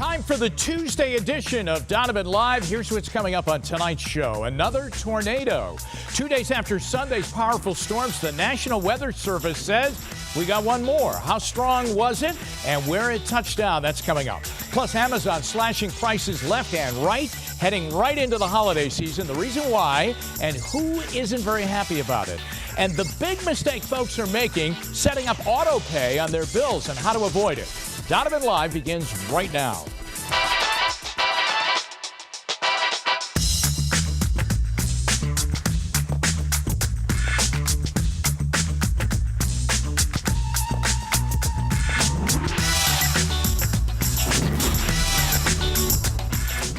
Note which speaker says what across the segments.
Speaker 1: Time for the Tuesday edition of Donovan Live. Here's what's coming up on tonight's show. Another tornado. 2 days after Sunday's powerful storms, the National Weather Service says we got one more. How strong was it and where it touched down? That's coming up. Plus, Amazon slashing prices left and right, heading right into the holiday season. The reason why and who isn't very happy about it. And the big mistake folks are making, setting up auto pay on their bills and how to avoid it. Donovan Live begins right now.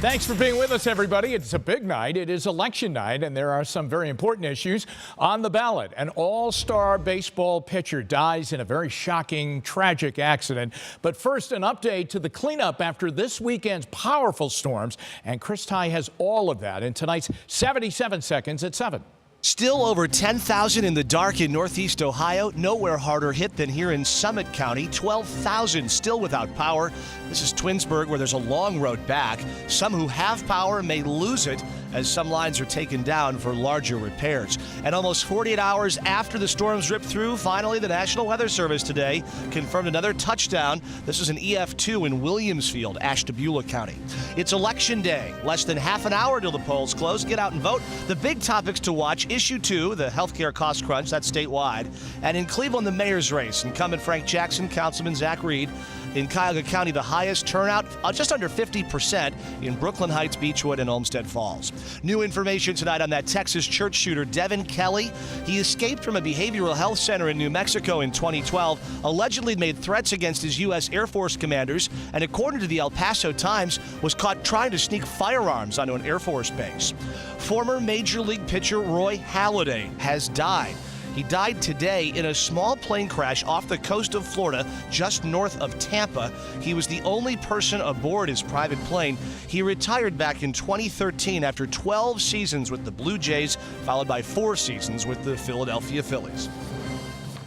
Speaker 1: Thanks for being with us, everybody. It's a big night. It is election night, and there are some very important issues on the ballot. An all-star baseball pitcher dies in a very shocking, tragic accident. But first, an update to the cleanup after this weekend's powerful storms. And Chris Ty has all of that in tonight's 77 Seconds at 7.
Speaker 2: Still over 10,000 in the dark in Northeast Ohio. Nowhere harder hit than here in Summit County. 12,000 still without power. This is Twinsburg, where there's a long road back. Some who have power may lose it as some lines are taken down for larger repairs. And almost 48 hours after the storms ripped through, finally the National Weather Service today confirmed another touchdown. This is an EF2 in Williamsfield, Ashtabula County. It's Election Day. Less than half an hour till the polls close. Get out and vote. The big topics to watch: Issue 2, the healthcare cost crunch, that's statewide. And in Cleveland, the mayor's race. Incumbent Frank Jackson, Councilman Zach Reed. In Cuyahoga County, the highest turnout, just under 50% in Brooklyn Heights, Beechwood, and Olmsted Falls. New information tonight on that Texas church shooter, Devin Kelly. He escaped from a behavioral health center in New Mexico in 2012, allegedly made threats against his U.S. Air Force commanders, and according to the El Paso Times, was caught trying to sneak firearms onto an Air Force base. Former Major League pitcher Roy Halladay has died. He died today in a small plane crash off the coast of Florida, just north of Tampa. He was the only person aboard his private plane. He retired back in 2013 after 12 seasons with the Blue Jays, followed by 4 seasons with the Philadelphia Phillies.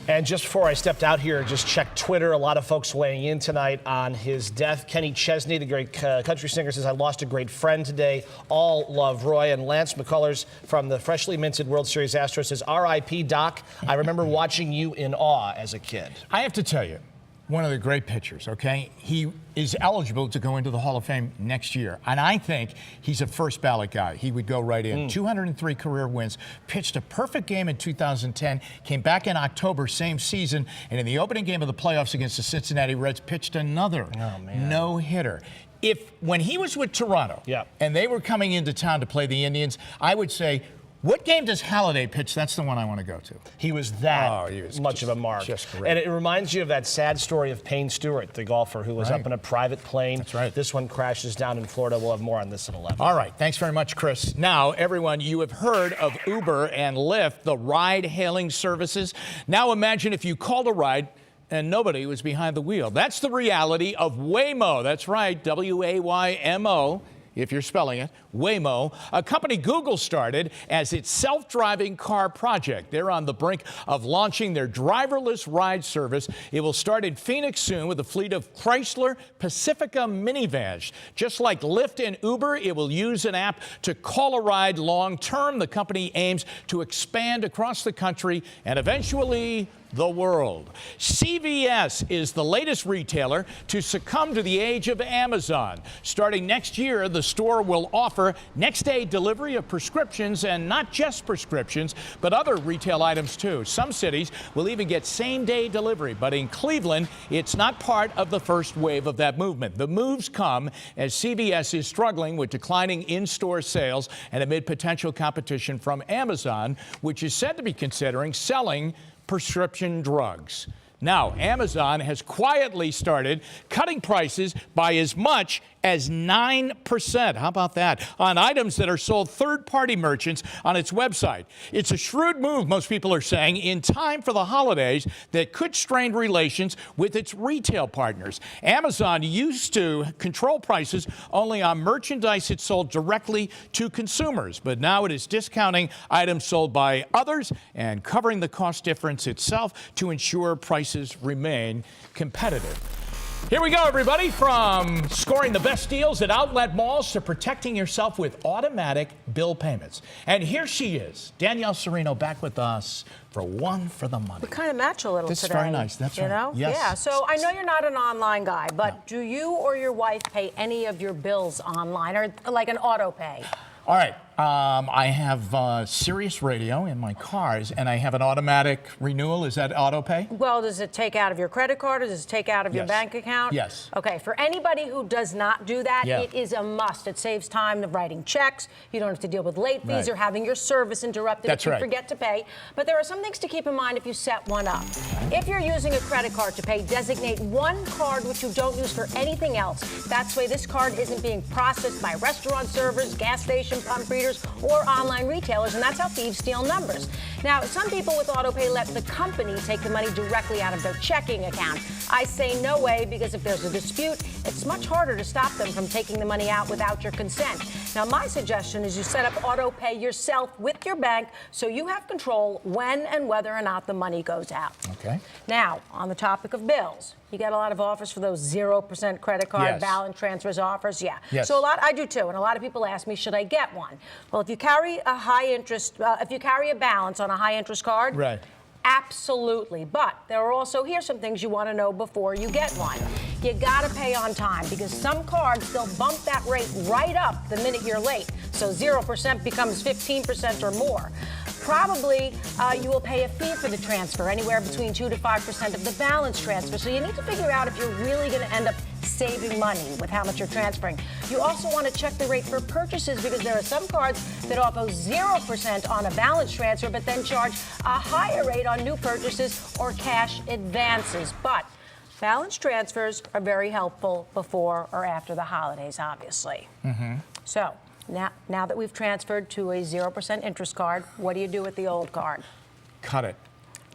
Speaker 2: And just before I stepped out here, just checked Twitter. A lot of folks weighing in tonight on his death. Kenny Chesney, the great country singer, says, "I lost a great friend today. All love Roy." And Lance McCullers from the freshly minted World Series Astros says, "R.I.P. Doc. I remember watching you in awe as a kid."
Speaker 1: I have to tell you, one of the great pitchers, okay? He is eligible to go into the Hall of Fame next year. And I think he's a first ballot guy. He would go right in. 203 career wins, pitched a perfect game in 2010, came back in October, same season, and in the opening game of the playoffs against the Cincinnati Reds, pitched another no-hitter. When he was with Toronto and they were coming into town to play the Indians, I would say, what game does Halladay pitch? That's the one I want to go to.
Speaker 2: He was that much of a mark.
Speaker 1: Just great.
Speaker 2: And it reminds you of that sad story of Payne Stewart, the golfer who was up in a private plane.
Speaker 1: That's right.
Speaker 2: This one crashes down in Florida. We'll have more on this at 11.
Speaker 1: All right. Thanks very much, Chris. Now, everyone, you have heard of Uber and Lyft, the ride-hailing services. Now imagine if you called a ride and nobody was behind the wheel. That's the reality of Waymo. That's right, W-A-Y-M-O. If you're spelling it, Waymo, a company Google started as its self-driving car project. They're on the brink of launching their driverless ride service. It will start in Phoenix soon with a fleet of Chrysler Pacifica minivans. Just like Lyft and Uber, it will use an app to call a ride long-term. The company aims to expand across the country and eventually the world. CVS is the latest retailer to succumb to the age of Amazon. Starting next year, the store will offer next-day delivery of prescriptions, and not just prescriptions, but other retail items too. Some cities will even get same-day delivery, but in Cleveland, it's not part of the first wave of that movement. The moves come as CVS is struggling with declining in-store sales and amid potential competition from Amazon, which is said to be considering selling prescription drugs. Now, Amazon has quietly started cutting prices by as much as 9%. How about that? On items that are sold third-party merchants on its website. It's a shrewd move, most people are saying, in time for the holidays that could strain relations with its retail partners. Amazon used to control prices only on merchandise it sold directly to consumers, but now it is discounting items sold by others and covering the cost difference itself to ensure prices remain competitive. Here we go, everybody. From scoring the best deals at outlet malls to protecting yourself with automatic bill payments. And here she is, Danielle Serino, back with us for One for the Money.
Speaker 3: We kind of match a little
Speaker 1: This
Speaker 3: today.
Speaker 1: is very nice. That's
Speaker 3: you
Speaker 1: right.
Speaker 3: know?
Speaker 1: Yes.
Speaker 3: Yeah. So I know you're not an online guy, but do you or your wife pay any of your bills online, or like an auto pay?
Speaker 1: All right. I have Sirius Radio in my cars, and I have an automatic renewal. Is that auto pay?
Speaker 3: Well, does it take out of your credit card, or does it take out of your
Speaker 1: Yes.
Speaker 3: bank account?
Speaker 1: Yes.
Speaker 3: Okay, for anybody who does not do that,
Speaker 1: Yeah.
Speaker 3: it is a must. It saves time of writing checks. You don't have to deal with late fees
Speaker 1: Right.
Speaker 3: or having your service interrupted
Speaker 1: That's
Speaker 3: if you
Speaker 1: right.
Speaker 3: forget to pay. But there are some things to keep in mind if you set one up. If you're using a credit card to pay, designate one card which you don't use for anything else. That's way this card isn't being processed by restaurant servers, gas station pump readers, or online retailers, and that's how thieves steal numbers. Now, some people with AutoPay let the company take the money directly out of their checking account. I say no way, because if there's a dispute, it's much harder to stop them from taking the money out without your consent. Now, my suggestion is you set up AutoPay yourself with your bank so you have control when and whether or not the money goes out.
Speaker 1: Okay.
Speaker 3: Now, on the topic of bills, you get a lot of offers for those 0% credit card
Speaker 1: Yes.
Speaker 3: balance transfers offers. Yeah.
Speaker 1: Yes.
Speaker 3: So I do too, and a lot of people ask me, should I get one? Well, if you carry a high interest, if you carry a balance on a high interest card,
Speaker 1: Right.
Speaker 3: absolutely. But there are also, here's some things you want to know before you get one. You got to pay on time, because some cards, they'll bump that rate right up the minute you're late. So 0% becomes 15% or more. Probably you will pay a fee for the transfer, anywhere between 2 to 5% of the balance transfer. So you need to figure out if you're really going to end up saving money with how much you're transferring. You also want to check the rate for purchases, because there are some cards that offer 0% on a balance transfer, but then charge a higher rate on new purchases or cash advances. But balance transfers are very helpful before or after the holidays, obviously. So now that we've transferred to a 0% interest card, what do you do with the old card?
Speaker 1: Cut it.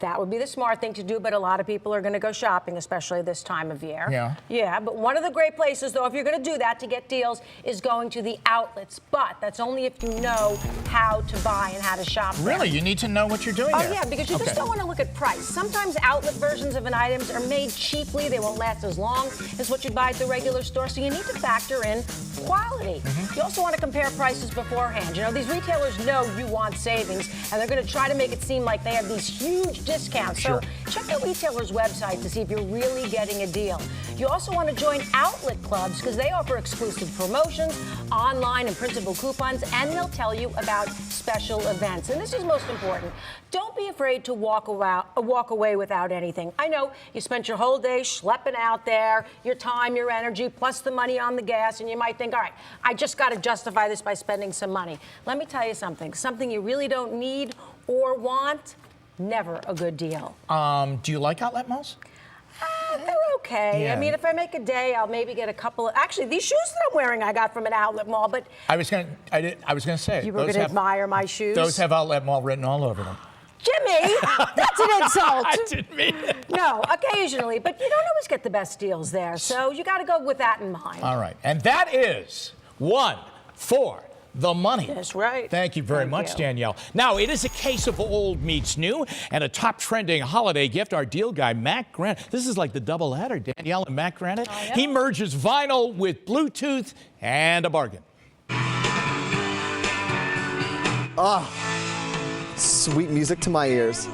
Speaker 3: That would be the smart thing to do, but a lot of people are going to go shopping, especially this time of year.
Speaker 1: Yeah.
Speaker 3: Yeah, but one of the great places, though, if you're going to do that to get deals, is going to the outlets. But that's only if you know how to buy and how to shop there.
Speaker 1: Really? You need to know what you're doing
Speaker 3: Oh,
Speaker 1: there.
Speaker 3: yeah, because you just don't want to look at price. Sometimes outlet versions of an item are made cheaply. They won't last as long as what you'd buy at the regular store, so you need to factor in quality. You also want to compare prices beforehand. You know, these retailers know you want savings, and they're going to try to make it seem like they have these huge discounts.
Speaker 1: Sure.
Speaker 3: So check the retailer's website to see if you're really getting a deal. You also want to join outlet clubs, because they offer exclusive promotions, online and printable coupons, and they'll tell you about special events. And this is most important. Don't be afraid to walk away without anything. I know you spent your whole day schlepping out there, your time, your energy, plus the money on the gas, and you might think, all right, I just got to justify this by spending some money. Let me tell you something. Something you really don't need or want, never a good deal.
Speaker 1: Do you like outlet malls?
Speaker 3: They're okay.
Speaker 1: Yeah.
Speaker 3: I mean, if I make a day, I'll maybe get a couple of. Actually, these shoes that I'm wearing, I got from an outlet mall. But
Speaker 1: I was gonna say.
Speaker 3: you were going to admire my shoes.
Speaker 1: Those have outlet mall written all over them.
Speaker 3: Jimmy, that's an insult.
Speaker 1: I didn't mean it.
Speaker 3: No, occasionally, but you don't always get the best deals there. So you got to go with that in mind.
Speaker 1: All right, and that is One for the Money.
Speaker 3: That's right.
Speaker 1: Thank you very
Speaker 3: Thank
Speaker 1: much,
Speaker 3: you.
Speaker 1: Danielle. Now, it is a case of old meets new, and a top trending holiday gift. Our deal guy, Matt Grant. This is like the double header, Danielle and Matt Granite.
Speaker 3: Oh, yeah.
Speaker 1: He merges vinyl with Bluetooth and a bargain.
Speaker 4: Sweet music to my ears.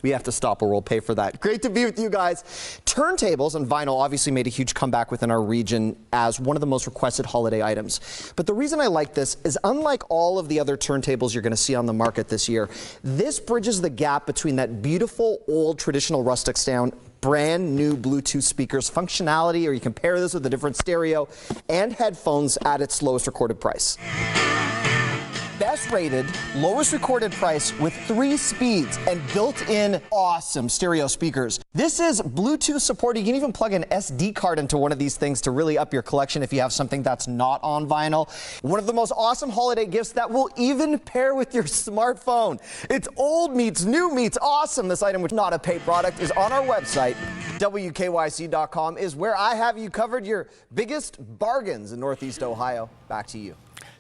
Speaker 4: We have to stop or we'll pay for that. Great to be with you guys. Turntables and vinyl obviously made a huge comeback within our region as one of the most requested holiday items. But the reason I like this is, unlike all of the other turntables you're going to see on the market this year, this bridges the gap between that beautiful old traditional rustic sound, brand new Bluetooth speakers functionality, or you compare this with a different stereo, and headphones at its lowest recorded price. Best rated, lowest recorded price with 3 speeds and built-in awesome stereo speakers. This is Bluetooth supported. You can even plug an SD card into one of these things to really up your collection if you have something that's not on vinyl. One of the most awesome holiday gifts that will even pair with your smartphone. It's old meets new meets awesome. This item, which is not a paid product, is on our website. WKYC.com is where I have you covered. Your biggest bargains in Northeast Ohio. Back to you.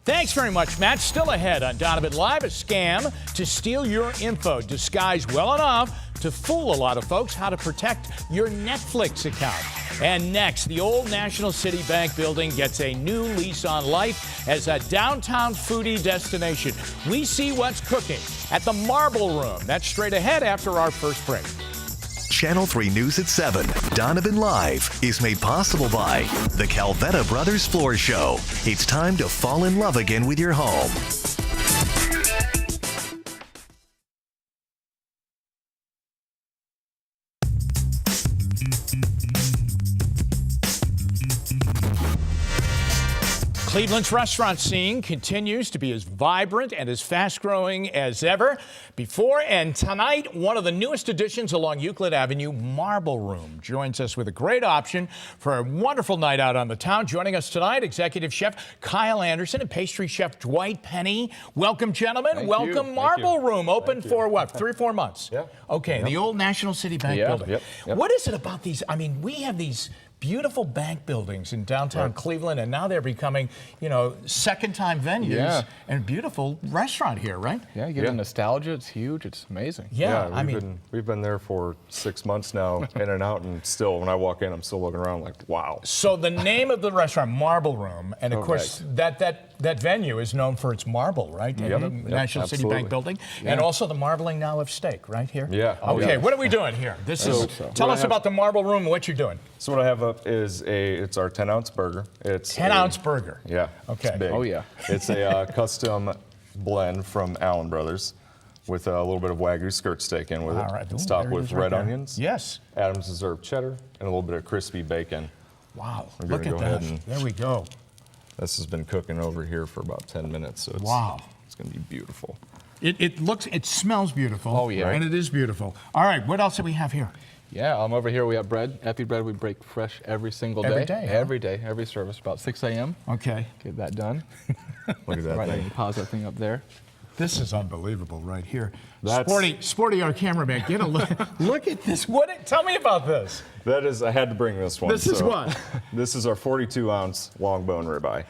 Speaker 1: Thanks very much, Matt. Still ahead on Donovan Live, a scam to steal your info, disguised well enough to fool a lot of folks. How to protect your Netflix account. And next, the old National City Bank building gets a new lease on life as a downtown foodie destination. We see what's cooking at the Marble Room. That's straight ahead after our first break.
Speaker 5: Channel 3 News at 7, Donovan Live, is made possible by the Calvetta Brothers Floor Show. It's time to fall in love again with your home.
Speaker 1: Cleveland's restaurant scene continues to be as vibrant and as fast-growing as ever before. And tonight, one of the newest additions along Euclid Avenue, Marble Room, joins us with a great option for a wonderful night out on the town. Joining us tonight, Executive Chef Kyle Anderson and Pastry Chef Dwight Penny. Welcome, gentlemen. Welcome, Marble Room. Open for what, 3 or 4 months?
Speaker 6: Yeah.
Speaker 1: Okay, the old National City Bank building.
Speaker 6: Yep.
Speaker 1: What is it about these? I mean, we have these beautiful bank buildings in downtown Cleveland, and now they're becoming, second-time venues and beautiful restaurant here, right?
Speaker 6: Yeah, you get the nostalgia. It's huge. It's amazing.
Speaker 1: Yeah,
Speaker 7: we've been there for 6 months now, in and out, and still, when I walk in, I'm still looking around like, wow.
Speaker 1: So the name of the restaurant, Marble Room, and of course that venue is known for its marble, right?
Speaker 7: Yep.
Speaker 1: The National City Bank building, and also the marbling now of steak, right here.
Speaker 7: Yeah.
Speaker 1: Okay, what are we doing here? Tell us about the Marble Room and what you're doing.
Speaker 7: So what I have up is it's our 10-ounce burger. It's
Speaker 1: 10-ounce burger.
Speaker 7: Yeah.
Speaker 1: Okay.
Speaker 7: It's big.
Speaker 6: Oh, yeah.
Speaker 7: It's a custom blend from Allen Brothers with a little bit of Wagyu skirt steak in with it.
Speaker 1: All right.
Speaker 7: It's
Speaker 1: Ooh,
Speaker 7: topped
Speaker 1: there it
Speaker 7: with
Speaker 1: is right
Speaker 7: red
Speaker 1: there.
Speaker 7: onions.
Speaker 1: Yes.
Speaker 7: Adams Reserve cheddar and a little bit of crispy bacon.
Speaker 1: Wow.
Speaker 7: We're
Speaker 1: Look
Speaker 7: gonna
Speaker 1: at
Speaker 7: go
Speaker 1: that.
Speaker 7: ahead and-
Speaker 1: There we go.
Speaker 7: This has been cooking over here for about 10 minutes, so it's going to be beautiful.
Speaker 1: It smells beautiful.
Speaker 6: Oh, yeah.
Speaker 1: And it is beautiful. All right, what else do we have here?
Speaker 6: Yeah, over here we have bread. Epi bread we break fresh every single day.
Speaker 1: Every day, huh?
Speaker 6: Every day, every service, about 6 a.m.
Speaker 1: Okay.
Speaker 6: Get that done.
Speaker 7: Look at that
Speaker 6: Right,
Speaker 7: thing.
Speaker 6: then pause that thing up there.
Speaker 1: This is unbelievable right here.
Speaker 7: That's-
Speaker 1: Sporty, our cameraman. Get a look. Look at this. Tell me about this.
Speaker 7: That is, I had to bring this one.
Speaker 1: This is what?
Speaker 7: This is our 42-ounce long bone ribeye.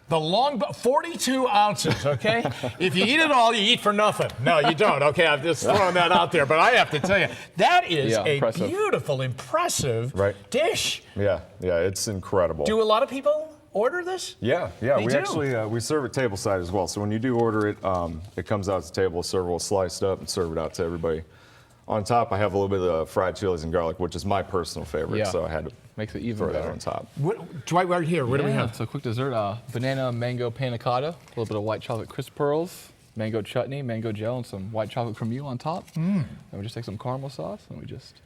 Speaker 1: The 42 ounces, okay? If you eat it all, you eat for nothing. No, you don't, okay? I'm just throwing that out there. But I have to tell you, that is a
Speaker 6: impressive.
Speaker 1: beautiful, impressive dish.
Speaker 7: Yeah, it's incredible.
Speaker 1: Do a lot of people order this?
Speaker 7: Yeah.
Speaker 1: They
Speaker 7: We
Speaker 1: do.
Speaker 7: actually we serve it tableside as well. So when you do order it, it comes out to the table, servable, sliced up, and serve it out to everybody. On top, I have a little bit of fried chilies and garlic, which is my personal favorite.
Speaker 6: Yeah.
Speaker 7: So I had to
Speaker 6: Makes it even
Speaker 7: throw that
Speaker 6: better.
Speaker 7: on top.
Speaker 1: Dwight, right here, what do we have?
Speaker 6: So quick dessert, banana mango panna cotta, a little bit of white chocolate crisp pearls, mango chutney, mango gel, and some white chocolate creme on top. And we just take some caramel sauce and we just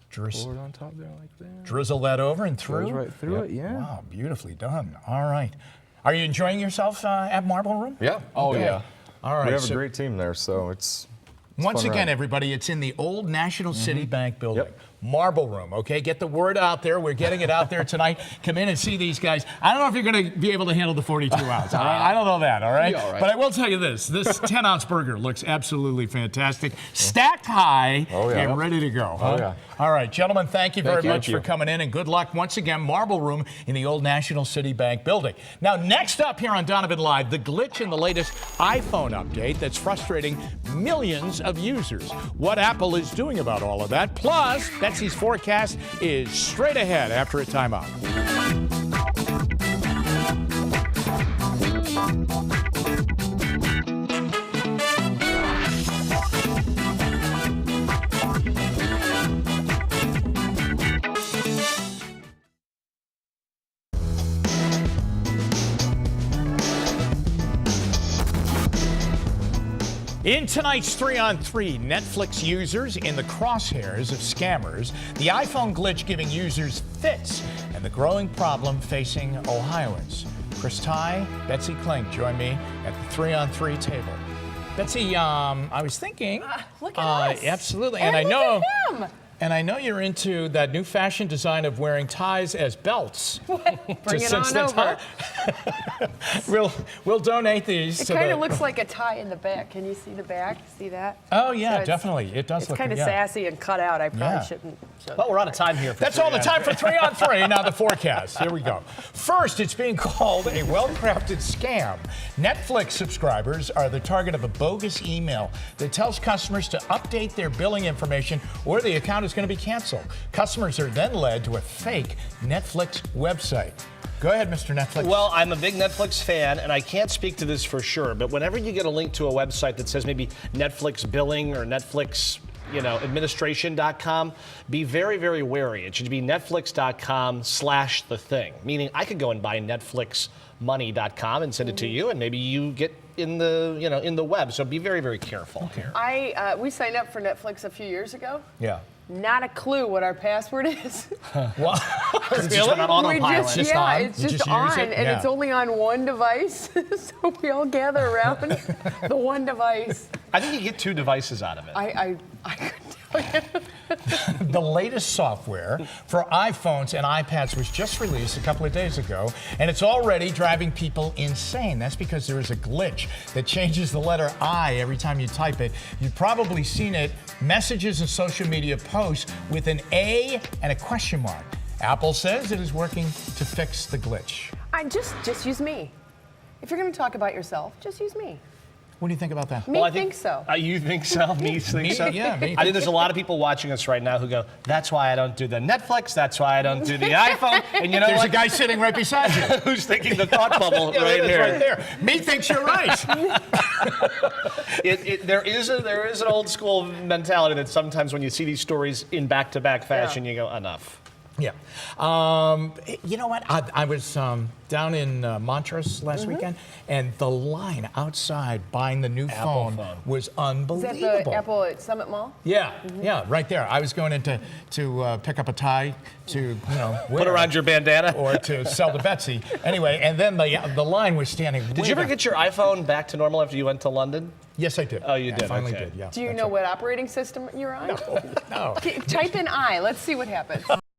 Speaker 6: pour it on top there like that.
Speaker 1: Drizzle that over and through?
Speaker 6: Goes right through it, yeah.
Speaker 1: Wow, beautifully done. All right. Are you enjoying yourself at Marble Room?
Speaker 7: Yeah.
Speaker 6: Oh, yeah.
Speaker 1: All right.
Speaker 7: We have
Speaker 1: so
Speaker 7: a great team there, so it's
Speaker 1: once
Speaker 7: fun
Speaker 1: again,
Speaker 7: ride.
Speaker 1: everybody, it's in the old National City Bank building.
Speaker 7: Yep.
Speaker 1: Marble Room, okay? Get the word out there. We're getting it out there tonight. Come in and see these guys. I don't know if you're going to be able to handle the 42 ounce. All right? I don't know that, all right?
Speaker 6: Be all right.
Speaker 1: But I will tell you this 10-ounce burger looks absolutely fantastic. Stacked high and ready to go. Huh?
Speaker 7: Oh, yeah.
Speaker 1: All right, gentlemen, thank you very much
Speaker 7: you.
Speaker 1: for coming in, and good luck once again. Marble Room in the old National City Bank building. Now, next up here on Donovan Live, the glitch in the latest iPhone update that's frustrating millions of users. What Apple is doing about all of that. Plus, Betsy's forecast is straight ahead after a timeout. In tonight's 3-on-3, Netflix users in the crosshairs of scammers, the iPhone glitch giving users fits, and the growing problem facing Ohioans. Chris Ty, Betsy Klink join me at the 3-on-3 table. Betsy, I was thinking.
Speaker 8: Look at us.
Speaker 1: Absolutely,
Speaker 8: And
Speaker 1: I
Speaker 8: look
Speaker 1: know.
Speaker 8: at him.
Speaker 1: And I know you're into that new fashion design of wearing ties as belts.
Speaker 8: Bring it on over.
Speaker 1: We'll donate these.
Speaker 8: It
Speaker 1: to
Speaker 8: kind
Speaker 1: the-
Speaker 8: of looks like a tie in the back. Can you see the back? See that?
Speaker 1: Oh yeah,
Speaker 8: So it's-
Speaker 1: definitely. It does
Speaker 8: It's
Speaker 1: look
Speaker 8: kind of
Speaker 1: yeah.
Speaker 8: sassy and cut out. I probably
Speaker 1: Yeah.
Speaker 8: shouldn't. show
Speaker 2: Well, we're out of time here. For
Speaker 1: That's all the time for 3 on 3. Now the forecast. Here we go. First, it's being called a well-crafted scam. Netflix subscribers are the target of a bogus email that tells customers to update their billing information or the account is going to be canceled. Customers are then led to a fake Netflix website. Go ahead, Mr. Netflix.
Speaker 2: Well, I'm a big Netflix fan, and I can't speak to this for sure, but whenever you get a link to a website that says maybe Netflix billing or Netflix, administration.com, be very, very wary. It should be netflix.com/the thing, meaning I could go and buy netflixmoney.com and send it to you, and maybe you get in the, in the web. So be very, very careful here.
Speaker 8: we signed up for Netflix a few years ago.
Speaker 1: yeah.
Speaker 8: Not a clue what our password is.
Speaker 1: Well,
Speaker 2: It's just on autopilot.
Speaker 1: Just on?
Speaker 8: It's
Speaker 1: You
Speaker 8: just
Speaker 1: just use
Speaker 8: on,
Speaker 1: it?
Speaker 8: and
Speaker 1: Yeah.
Speaker 8: it's only on one device. So we all gather around the one device.
Speaker 2: I think you get 2 devices out of it.
Speaker 8: I couldn't tell you.
Speaker 1: The latest software for iPhones and iPads was just released a couple of days ago, and it's already driving people insane. That's because there is a glitch that changes the letter I every time you type it. You've probably seen it, messages and social media posts with an A and a question mark. Apple says it is working to fix the glitch.
Speaker 8: Just use me. If you're going to talk about yourself, just use me.
Speaker 1: What do you think about that?
Speaker 8: Me
Speaker 2: I
Speaker 8: think so.
Speaker 2: You think so? Me think so?
Speaker 1: Yeah, me
Speaker 2: I think there's a lot of people watching us right now who go, that's why I don't do the Netflix, that's why I don't do the iPhone. And you know
Speaker 1: There's
Speaker 2: what?
Speaker 1: a guy sitting right beside you.
Speaker 2: who's thinking the thought bubble
Speaker 1: Yeah,
Speaker 2: right
Speaker 1: it is
Speaker 2: here.
Speaker 1: right there. Me thinks you're right.
Speaker 2: There is an old school mentality that sometimes when you see these stories in back-to-back fashion, you go, enough.
Speaker 1: Yeah. You know what? I was down in Montrose last weekend, and the line outside buying the new phone was
Speaker 8: Is
Speaker 1: unbelievable.
Speaker 8: that the Apple at Summit Mall?
Speaker 1: Yeah, yeah, right there. I was going in to pick up a tie to,
Speaker 2: Put around your bandana.
Speaker 1: or to sell to Betsy. Anyway, and then the line was standing.
Speaker 2: Did you ever get your iPhone back to normal after you went to London?
Speaker 1: Yes, I did.
Speaker 2: Oh, you did,
Speaker 1: I finally
Speaker 2: okay.
Speaker 1: did. Yeah.
Speaker 8: Do you
Speaker 1: that's
Speaker 8: know
Speaker 1: right.
Speaker 8: what operating system you're on?
Speaker 1: No.
Speaker 8: Okay, type in I. Let's see what happens.